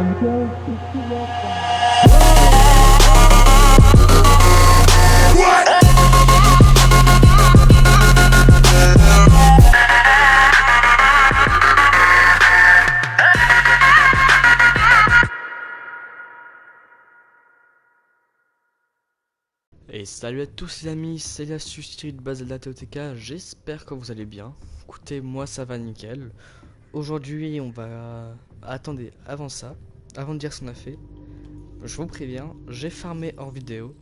Et salut à tous les amis, c'est l'astuce de base de la TOTK, j'espère que vous allez bien. Écoutez, moi ça va nickel. Aujourd'hui on va... Attendez, avant ça, avant de dire ce qu'on a fait, je vous préviens, j'ai farmé hors vidéo.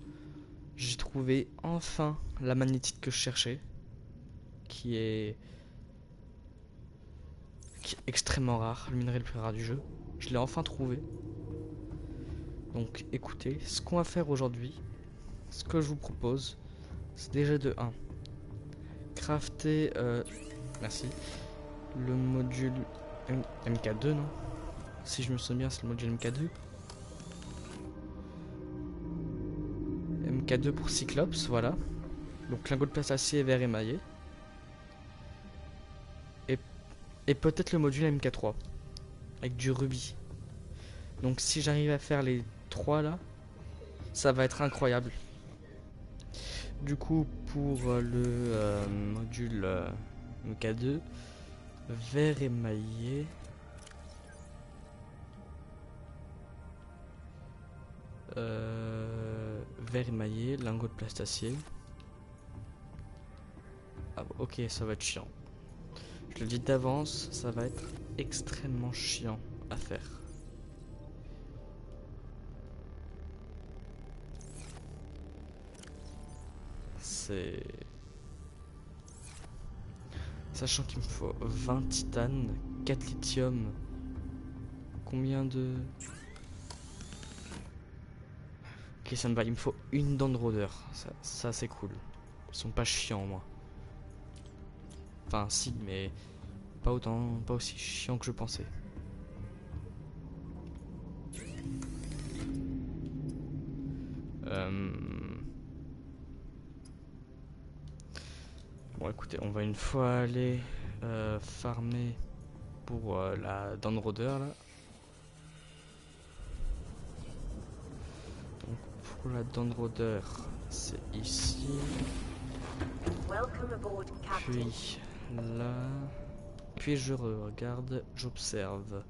J'ai trouvé enfin la magnétite que je cherchais, qui est extrêmement rare, le minerai le plus rare du jeu. Je l'ai enfin trouvé. Donc écoutez, ce qu'on va faire aujourd'hui, ce que je vous propose, c'est déjà de 1. Crafter, merci, le module MK2, non? Si je me souviens bien, c'est le module MK2. MK2 pour Cyclops, voilà. Donc lingot de place acier vert émaillé. Et peut-être le module MK3 avec du rubis. Donc si j'arrive à faire les 3 là, ça va être incroyable. Du coup pour le module MK2, vert émaillé. Vert émaillé, lingot de plastacier. Ah, ok, ça va être chiant. Je le dis d'avance, ça va être extrêmement chiant à faire. C'est... Sachant qu'il me faut 20 titane, 4 lithium, combien de... Ok, ça me va, il me faut une dent de rôdeur, ça c'est cool. Ils sont pas chiants moi. Enfin si, mais pas autant, pas aussi chiant que je pensais. Bon écoutez, on va une fois aller farmer pour la dent de rôdeur là. Donc pour la dent de rôdeur, c'est ici. Puis là. Puis je regarde, j'observe.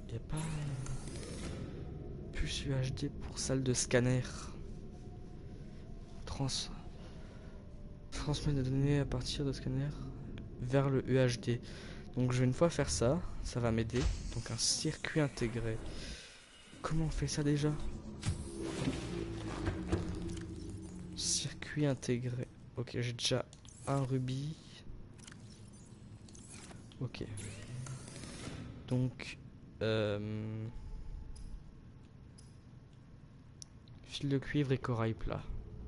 Y a pas puce UHD pour salle de scanner. Transmettre des données à partir de scanner vers le UHD. Donc je vais une fois faire ça, ça va m'aider. Donc un circuit intégré. Comment on fait ça déjà? Circuit intégré. Ok, j'ai déjà un rubis. Ok. Donc fil de cuivre et corail plat.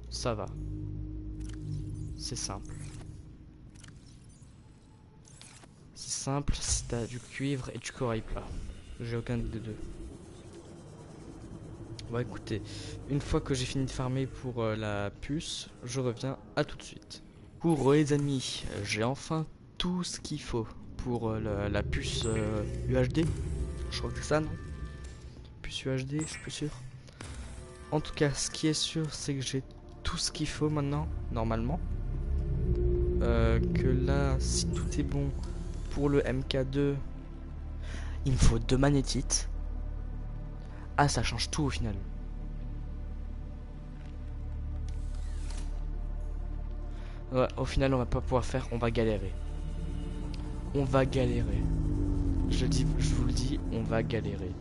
Ça va. C'est simple. C'est simple si t'as du cuivre et du corail plat. J'ai aucun des deux. Bon écoutez, une fois que j'ai fini de farmer pour la puce, je reviens à tout de suite. Pour les amis, j'ai enfin tout ce qu'il faut pour la puce UHD. Je crois que c'est ça, non? Puce UHD, je suis plus sûr. En tout cas, ce qui est sûr, c'est que j'ai tout ce qu'il faut maintenant, normalement. Que là, si tout est bon pour le MK2, il me faut 2 magnétites. Ah, ça change tout au final. Ouais, au final, on va pas pouvoir faire, on va galérer. On va galérer. Je vous le dis, on va galérer.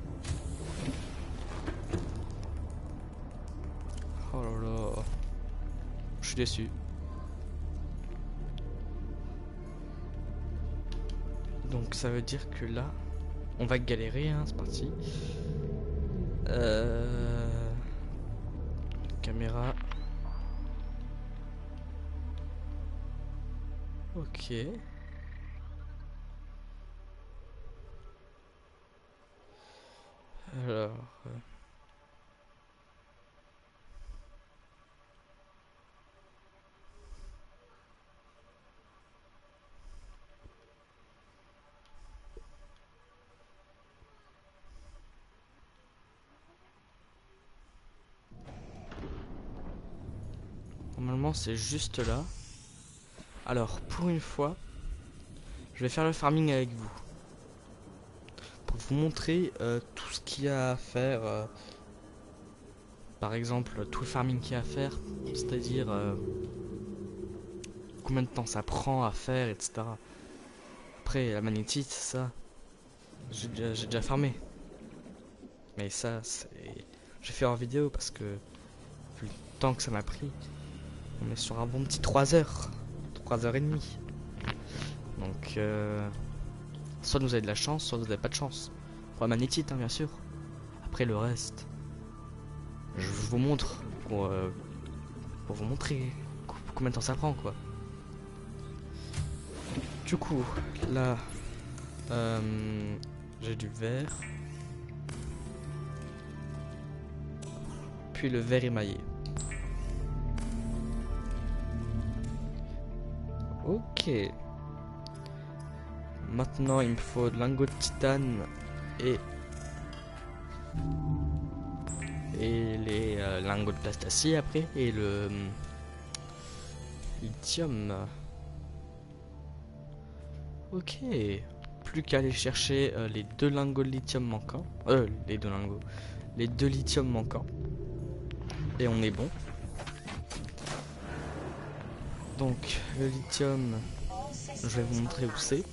Oh là là. Je suis déçu. Donc ça veut dire que là, on va galérer, hein, c'est parti. Caméra. Ok. Alors. Normalement c'est juste là. Alors pour une fois, je vais faire le farming avec vous. Pour vous montrer tout ce qu'il y a à faire. Par exemple tout le farming qu'il y a à faire. C'est-à-dire combien de temps ça prend à faire, etc. Après la magnétite, ça, j'ai déjà farmé. Mais ça, j'ai fait en vidéo parce que vu le temps que ça m'a pris, on est sur un bon petit 3 heures. 3 heures et demie. Donc, soit vous avez de la chance, soit vous n'avez pas de chance. Pour la magnétite, hein, bien sûr. Après le reste, je vous montre pour vous montrer combien de temps ça prend, quoi. Du coup, là, j'ai du verre. Puis le verre émaillé. Ok. Maintenant, il me faut de lingots de titane et les lingots de plastacie après et le lithium. Ok. Plus qu'à aller chercher les 2 lingots de lithium manquants. Les 2 lithium manquants. Et on est bon. Donc, le lithium, je vais vous montrer où c'est.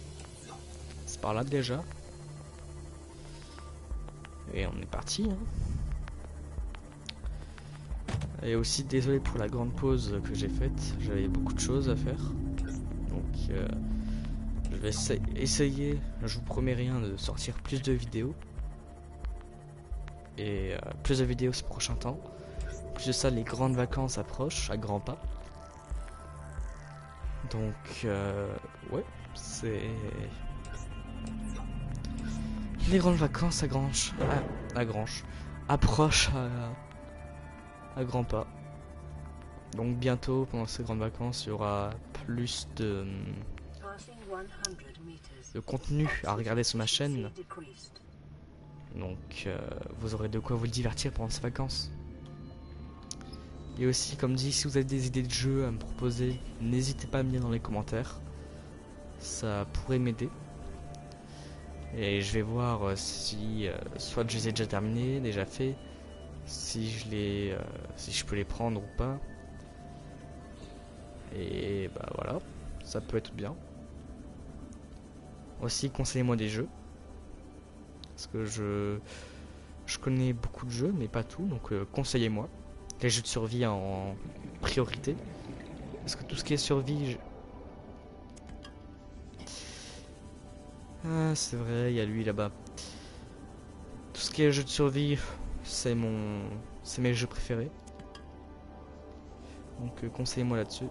C'est par là déjà. Et on est parti. Hein. Et aussi, désolé pour la grande pause que j'ai faite. J'avais beaucoup de choses à faire. Donc, je vais essayer, je vous promets rien, de sortir plus de vidéos. Et plus de vidéos ces prochains temps. Plus de ça, les grandes vacances approchent à grands pas. Donc, ouais, c'est... Les grandes vacances approchent à grands pas. Donc bientôt, pendant ces grandes vacances, il y aura plus de contenu à regarder sur ma chaîne. Donc, vous aurez de quoi vous divertir pendant ces vacances. Et aussi, comme dit, si vous avez des idées de jeux à me proposer, n'hésitez pas à me dire dans les commentaires. Ça pourrait m'aider. Et je vais voir si soit je les ai déjà terminés, déjà fait, si je peux les prendre ou pas. Et bah voilà, ça peut être bien. Aussi, conseillez-moi des jeux. Parce que je connais beaucoup de jeux, mais pas tout, donc conseillez-moi. Les jeux de survie en priorité. Parce que tout ce qui est survie... Ah, c'est vrai, il y a lui là-bas. Tout ce qui est jeux de survie, c'est mes jeux préférés. Donc conseillez-moi là-dessus.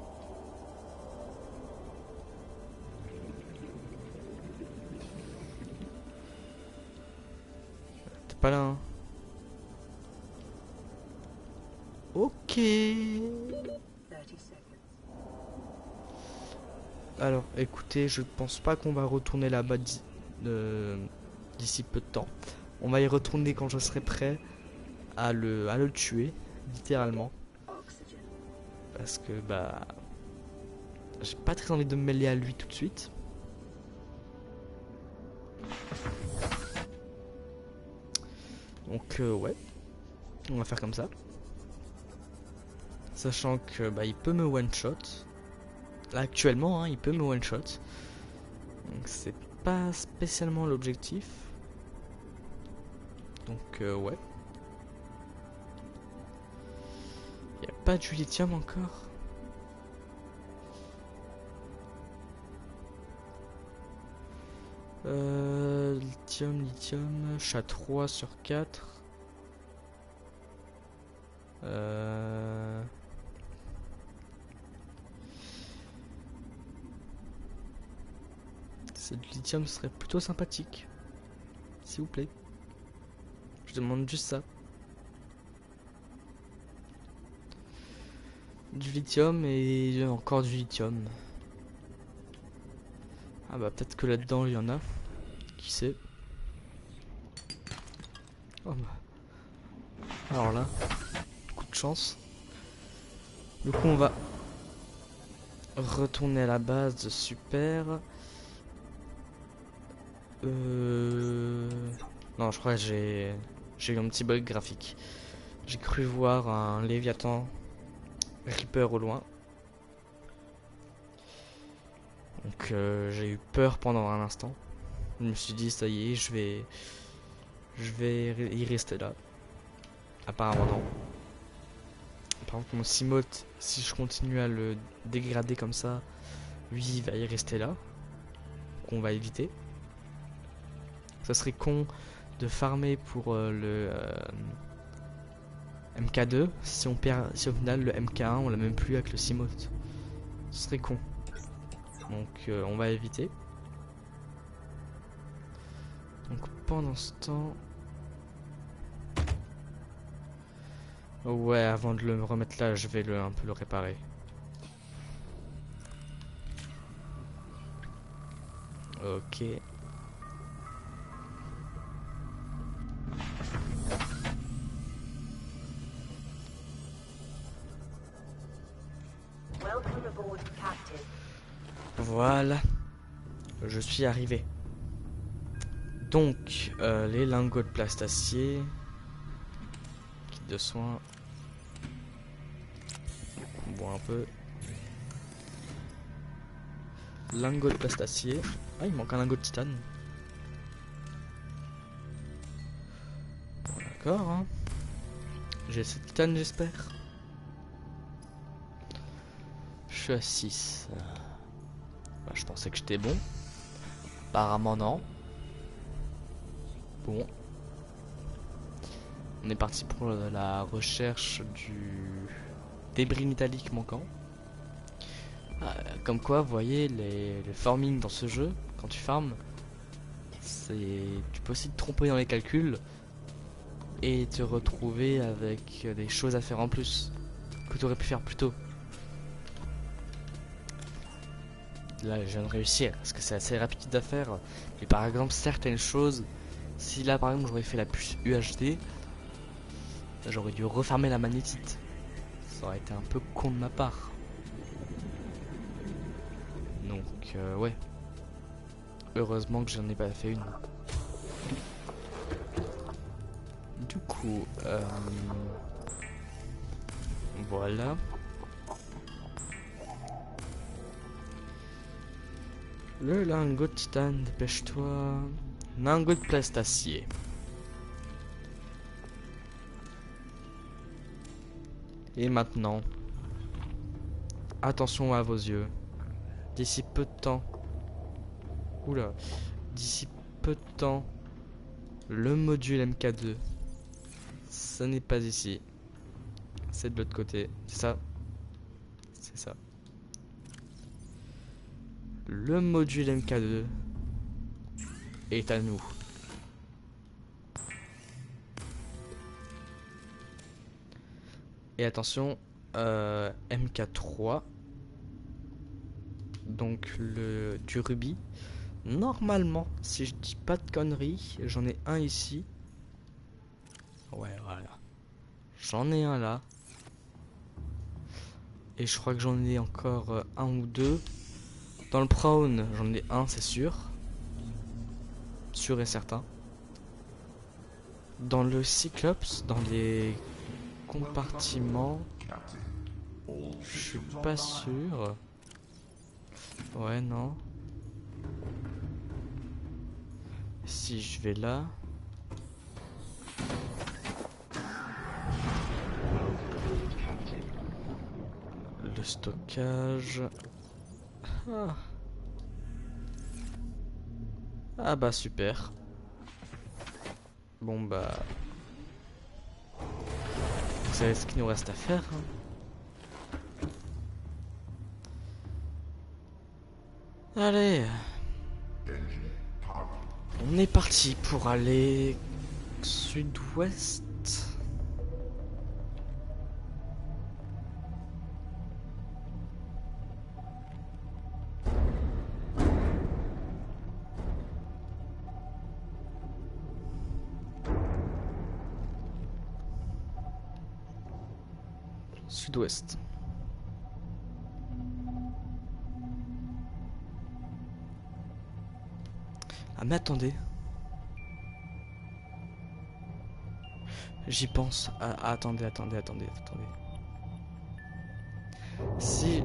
T'es pas là, hein? Ok. Alors, écoutez, je pense pas qu'on va retourner là-bas d'ici peu de temps. On va y retourner quand je serai prêt à le tuer, littéralement. Parce que, bah... j'ai pas très envie de me mêler à lui tout de suite. Donc, ouais. On va faire comme ça. Sachant que, bah, il peut me one-shot. Là, actuellement, hein, il peut me one-shot. Donc, c'est pas spécialement l'objectif. Donc, ouais. Il n'y a pas du lithium encore. Lithium, je suis à 3 sur 4. C'est du lithium, ce serait plutôt sympathique. S'il vous plaît. Je demande juste ça. Du lithium et encore du lithium. Ah bah peut-être que là-dedans il y en a. Qui sait. Oh bah. Alors là, coup de chance. Du coup, on va retourner à la base. Super. Non, je crois que j'ai eu un petit bug graphique. J'ai cru voir un Léviathan Reaper au loin. Donc j'ai eu peur pendant un instant. Je me suis dit ça y est, je vais y rester là. Apparemment non. Par contre mon Simote, si je continue à le dégrader comme ça, lui il va y rester là. Qu'on va éviter. Ça serait con de farmer pour MK2 si on perd, si au final le MK1 on l'a même plus avec le Simote. Ce serait con. Donc on va éviter. Donc pendant ce temps... Ouais, avant de le remettre là, je vais un peu le réparer. Ok. Voilà. Je suis arrivé. Donc, les lingots de plastacier. Kit de soins. On boit un peu. Lingot de plastacier. Ah, il manque un lingot de titane. Bon, d'accord, hein. J'ai cette titane, j'espère. Je suis à 6. Bah, je pensais que j'étais bon. Apparemment, non. Bon. On est parti pour la recherche du débris métallique manquant. Comme quoi, vous voyez, les farming dans ce jeu, quand tu farmes, tu peux aussi te tromper dans les calculs et te retrouver avec des choses à faire en plus que tu aurais pu faire plus tôt. Là, je viens de réussir parce que c'est assez rapide à faire. Mais par exemple, certaines choses, si là par exemple j'aurais fait la puce UHD, j'aurais dû refarmer la magnétite. Ça aurait été un peu con de ma part. Donc, ouais. Heureusement que j'en ai pas fait une. Du coup, voilà. Le lingot de titane, dépêche-toi. Lingot de plastacier. Et maintenant, attention à vos yeux. D'ici peu de temps. Oula. D'ici peu de temps, le module MK2. Ça n'est pas ici. C'est de l'autre côté. C'est ça. C'est ça. Le module MK2 est à nous. Et attention, MK3. Donc du rubis. Normalement, si je dis pas de conneries, j'en ai un ici. Ouais, voilà. J'en ai un là. Et je crois que j'en ai encore un ou deux. Dans le prawn, j'en ai un, c'est sûr. Sûr et certain. Dans le cyclops, dans les compartiments, je suis pas sûr. Ouais, non. Si je vais là. Le stockage. Ah. Ah bah super. Bon bah. Vous savez ce qu'il nous reste à faire, hein. Allez. On est parti pour aller sud-ouest. Sud-ouest. Ah mais attendez. J'y pense. Ah, attendez. Si...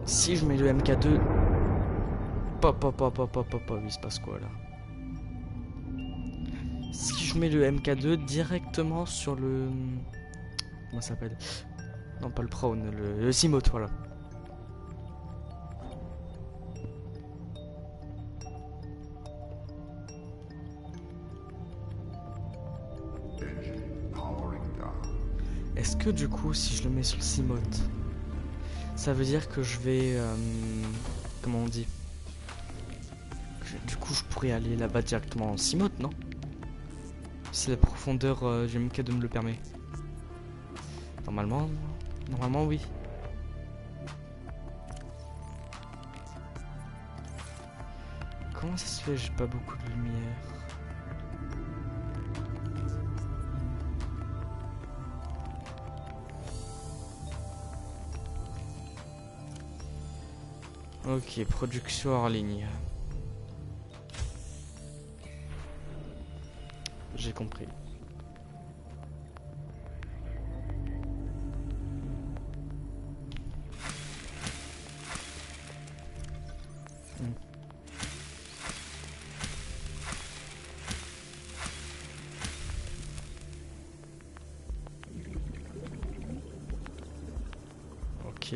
Si je mets le MK2... Il se passe quoi là? Si je mets le MK2 directement sur le... Comment ça s'appelle? Non, pas le prone, le Simote, voilà. Est-ce que du coup, si je le mets sur le Simote, ça veut dire que je vais... comment on dit? Du coup, je pourrais aller là-bas directement en Simote, non? Si la profondeur du MK2 me le permet. Normalement... Normalement, oui. Comment ça se fait? J'ai pas beaucoup de lumière. Ok, production hors ligne. J'ai compris. Ok.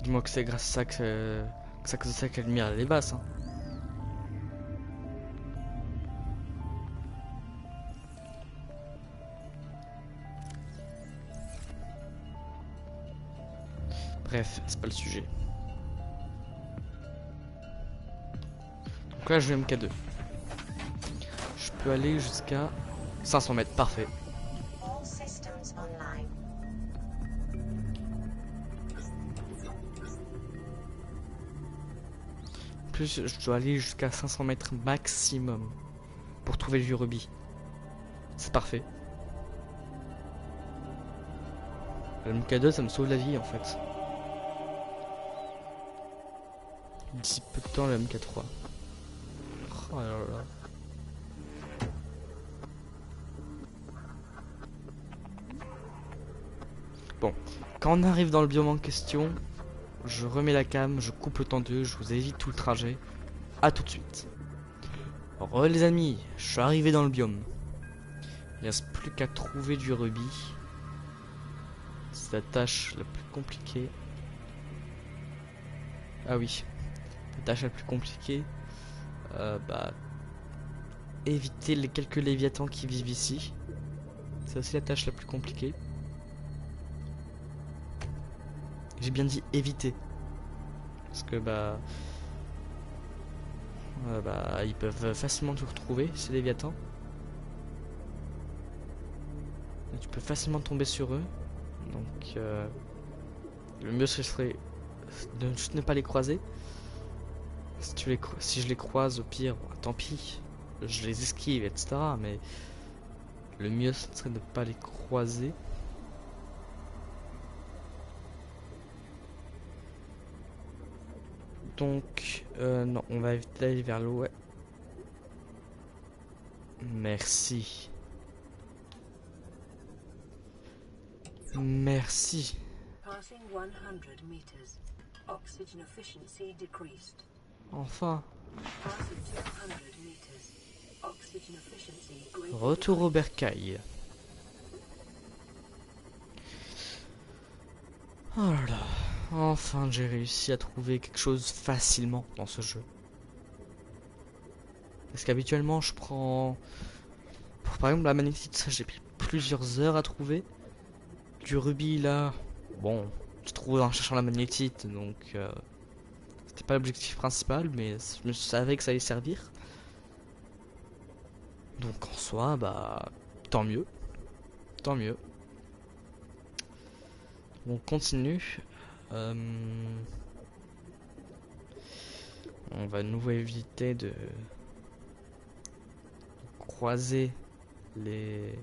Dis-moi que c'est grâce à ça que ça que la lumière elle est basse. Hein. Bref, c'est pas le sujet. Donc là, je vais MK2. Je peux aller jusqu'à 500 mètres, parfait. En plus, je dois aller jusqu'à 500 mètres maximum pour trouver le vieux rubis. C'est parfait. Le MK2, ça me sauve la vie en fait. D'ici peu de temps, le MK3. Oh là là. Bon, quand on arrive dans le biome en question, je remets la cam, je coupe le temps 2, je vous évite tout le trajet. A tout de suite. Re les amis, je suis arrivé dans le biome. Il ne reste plus qu'à trouver du rubis. C'est la tâche la plus compliquée. Ah oui, la tâche la plus compliquée. Bah, éviter les quelques léviathans qui vivent ici. C'est aussi la tâche la plus compliquée. J'ai bien dit éviter. Parce que bah ils peuvent facilement te retrouver, ces léviathans. Et tu peux facilement tomber sur eux. Donc le mieux ce serait de ne pas les croiser. Si je les croise, au pire, tant pis. Je les esquive, etc. Mais le mieux ce serait de ne pas les croiser. Donc, non, on va éviter d'aller vers l'ouest. Merci. Merci. Enfin. Retour au bercail. Oh là là. Enfin, j'ai réussi à trouver quelque chose facilement dans ce jeu. Parce qu'habituellement, je prends... Pour, par exemple, la magnétite, ça j'ai pris plusieurs heures à trouver. Du rubis, là... Bon, je trouve en cherchant la magnétite, donc... C'était pas l'objectif principal, mais je savais que ça allait servir. Donc en soi, bah... Tant mieux. Tant mieux. On continue. On va de nouveau éviter de croiser les...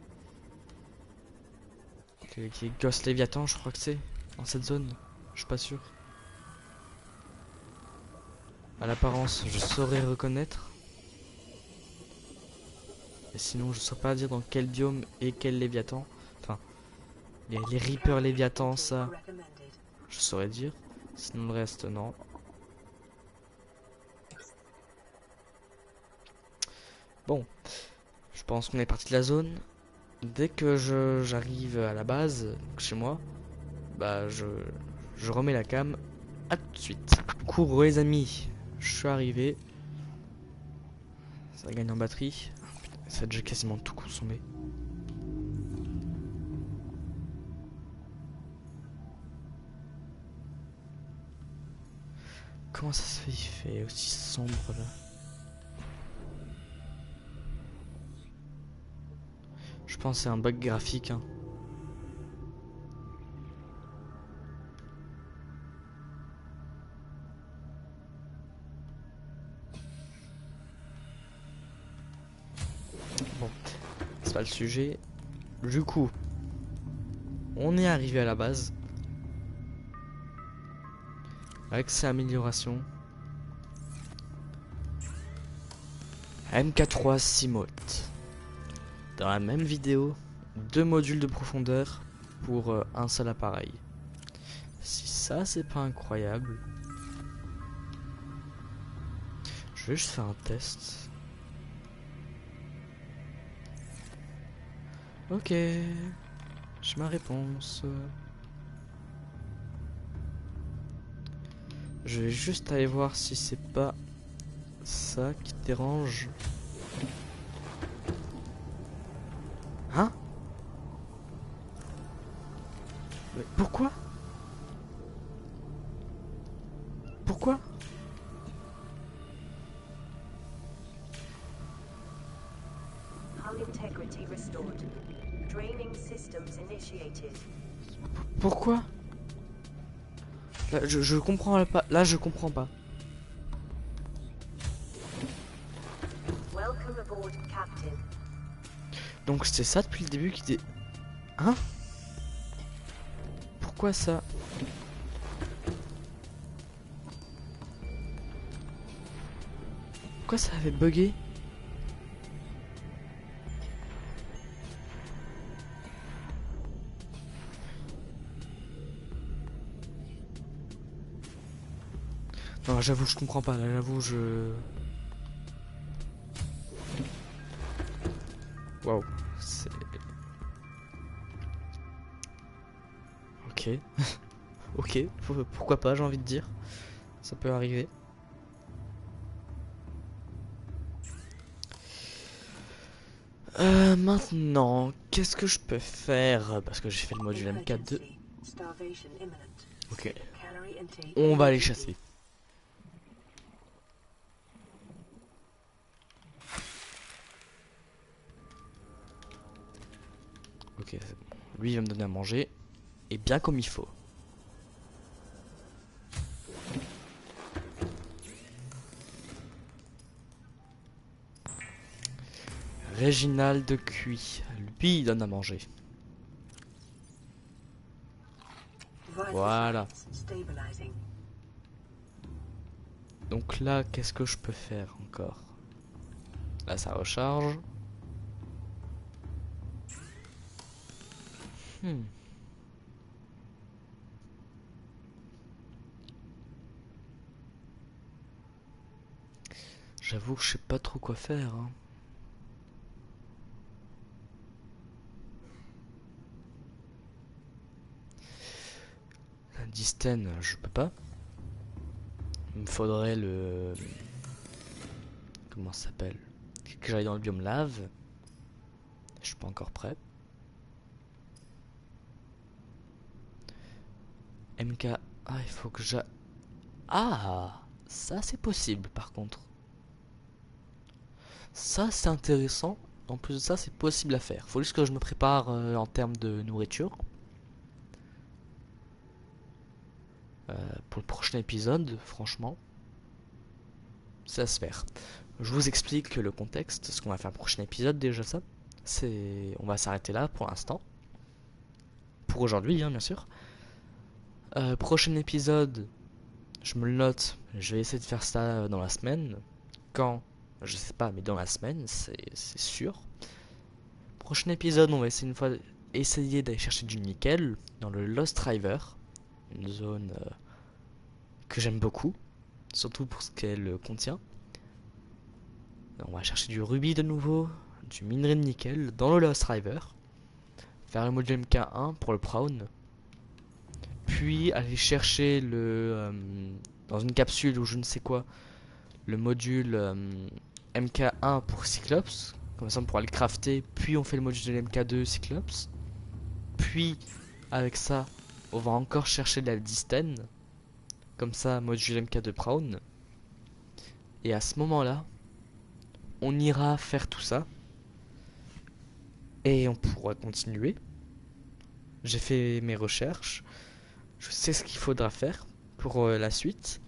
les gosses léviathans, je crois que c'est, dans cette zone. Je suis pas sûr. À l'apparence, je saurais reconnaître. Et sinon, je saurais pas dire dans quel biome et quel léviathan. Enfin, les Reapers léviathans, ça, je saurais dire. Sinon, le reste, non. Bon, je pense qu'on est parti de la zone. Dès que j'arrive à la base, chez moi, bah je remets la cam. À tout de suite. Cours les amis, je suis arrivé. Ça gagne en batterie. Putain, ça a déjà quasiment tout consommé. Comment ça se fait, il fait aussi sombre là? Je pense que c'est un bug graphique, hein. Bon, c'est pas le sujet. Du coup, on est arrivé à la base. Avec ces améliorations. MK3 Simote. Dans la même vidéo, 2 modules de profondeur pour un seul appareil. Si ça c'est pas incroyable. Je vais juste faire un test. Ok, j'ai ma réponse. Je vais juste aller voir si c'est pas ça qui te dérange. Hein? Mais pourquoi? Pourquoi? Pourquoi? Là, je comprends pas. Là, je comprends pas. Donc c'était ça depuis le début qui était... Hein? Pourquoi ça? Pourquoi ça avait bugué? Non, j'avoue, je comprends pas. Là, j'avoue, je... Waouh, c'est... Ok. Ok, pourquoi pas, j'ai envie de dire. Ça peut arriver. Maintenant, qu'est-ce que je peux faire? Parce que j'ai fait le module MK2. Ok. On va aller chasser. Ok, c'est bon. Lui, il va me donner à manger. Et bien comme il faut. Réginald cuit. Lui, il donne à manger. Voilà. Donc là, qu'est-ce que je peux faire encore? Là, ça recharge. J'avoue que je sais pas trop quoi faire, hein. La Disten, je peux pas. Il me faudrait le... Comment ça s'appelle? Que j'aille dans le biome lave. Je suis pas encore prêt. MK... Ah, il faut que j'aille... Ah, ça c'est possible par contre. Ça c'est intéressant. En plus de ça, c'est possible à faire. Faut juste que je me prépare en termes de nourriture. Pour le prochain épisode, franchement. C'est à se faire. je vous explique le contexte, ce qu'on va faire le prochain épisode déjà ça. On va s'arrêter là pour l'instant. Pour aujourd'hui, hein, bien sûr. Prochain épisode, je me le note, je vais essayer de faire ça dans la semaine. Quand? Je sais pas, mais dans la semaine, c'est sûr. Prochain épisode, on va essayer d'aller chercher du nickel dans le Lost River, une zone que j'aime beaucoup, surtout pour ce qu'elle contient. On va chercher du rubis de nouveau, du minerai de nickel dans le Lost River, faire le module MK1 pour le Prawn, puis aller chercher dans une capsule ou je ne sais quoi, le module MK1 pour Cyclops, comme ça on pourra le crafter, puis on fait le module de MK2 Cyclops, puis avec ça on va encore chercher de la Disten, comme ça module MK2 Prawn, et à ce moment là on ira faire tout ça et on pourra continuer. J'ai fait mes recherches, je sais ce qu'il faudra faire pour la suite,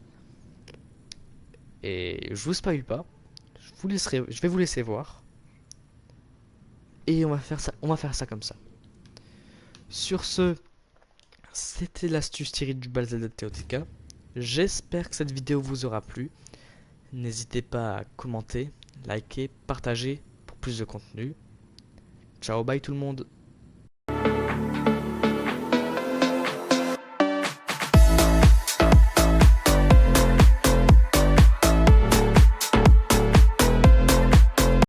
et je vous spoil pas, je vais vous laisser voir. Et on va faire ça comme ça. Sur ce, c'était l'astuce tirée du bal Zelda de TOTK. J'espère que cette vidéo vous aura plu. N'hésitez pas à commenter, liker, partager pour plus de contenu. Ciao, bye tout le monde.